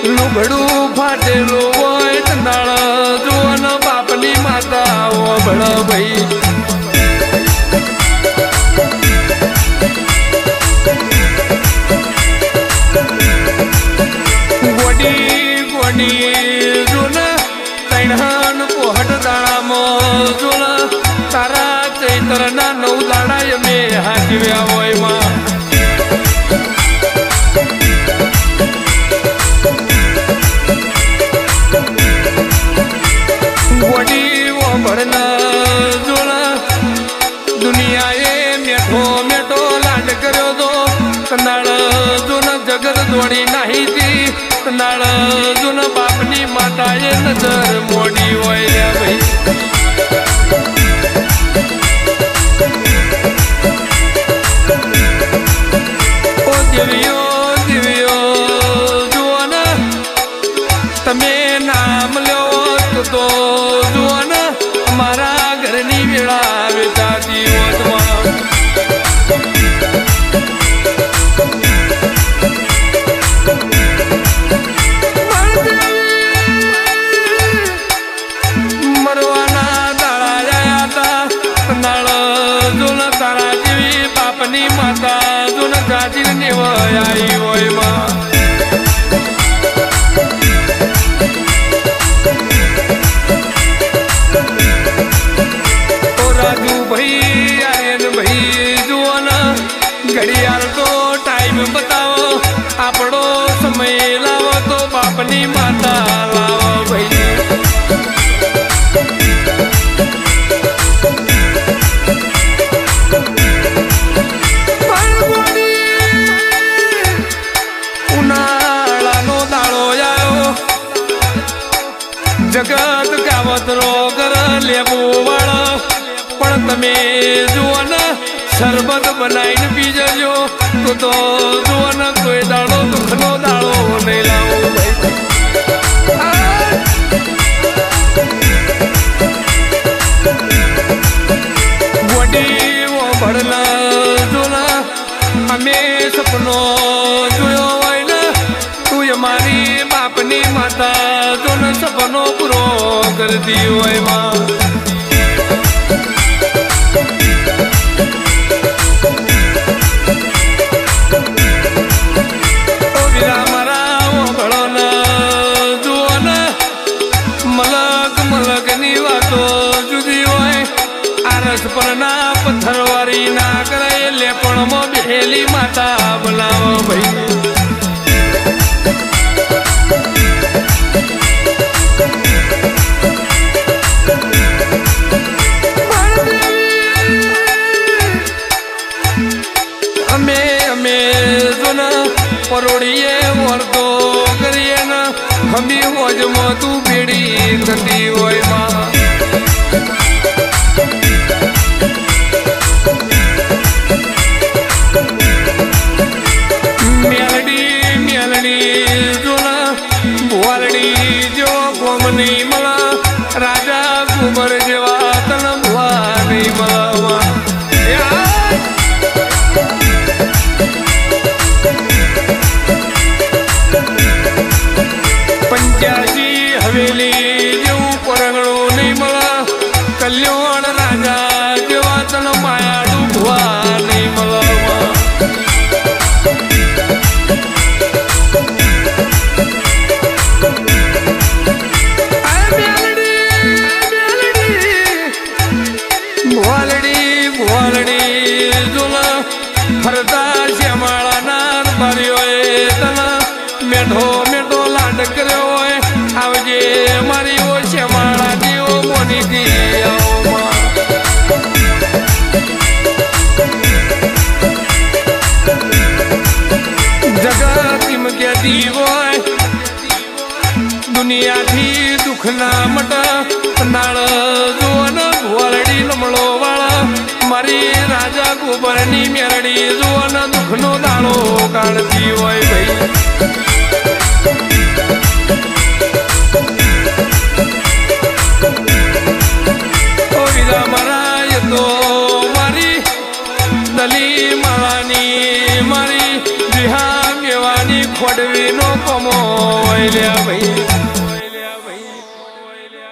લુગડું ફાટેલું હોય તંદાળ જોન બાપની માતા ઓબળ ભાઈ ગોડી ગોડી જોન તૈણહન પોહટ દાણામાં જોન તારા ચૈતરના 9 દાડા મેં હાજવ્યા હોય માં જગત દોડી નાહી તી તનાળ જુન બાપની માતાએ નજર મોડી હોય ભાઈ ઓ દેવીઓ દેવીઓ જુઓ ને તમે નામ લ્યો તો જુઓ ને અમારા ઘરની વેળા વેચાતી હોતમાં માતા જોન જાજીર નેવાય આવી હોય માં ઓ રાજુ ભાઈ આર્યન ભાઈ જુઓ ને ઘડિયાળ તો ટાઈમ બતાવો આપણો સમય લાવો તો બાપની માતા લાવો ભાઈ જગત કાવતરો કર લેવું વાળો પણ તમે જુઓ ને શરબત બનાવીને પી જજો તો જુઓ ને કોઈ દાડો દુઃખનો દાડો નહીં લાવો ગોડી ભણના જોના અમે સપનો જોયો હોય ને તું અમારી બાપની માતા જોન સપનો પૂરો કરતી હોય માં ઓ વીરા મારા ભળો ને જુઓ ને મલક મલકની વાતો જુદી હોય આરસ પરના પથ્થરવારી ના કરે લેપણમાં બેહેલી માતા બોલાવો ભાઈ પરોડીએ વર્તો કરીએ ને હમી મોજમાં તું ભેડી થતી હોય માં મેલડી મેલડી જોના ભુવાલડી જો ગોમ નહીં મળા રાજા કુંવર જેવા તન ભુવા નહીં મળવા ફરતા શ્યામાળાના બારીઓએ તને મેઠો મેઠો લાડ કર્યો હોય આવજે મારી ઓ શ્યામાળા જેવો મોની જગત ક્યાંથી હોય દુનિયાથી દુઃખના મટ નાળ જોન વરડી લમણો વાળા મારી રાજા ગોબરની મેરડી જોન દુઃખનો દાડો કાઢતી હોય ભાઈ ઓ વિદા મરાય તો મારી દલી માળાની મારી દિહા મેવાની ખોડવીનો કમો લ્યા ભાઈ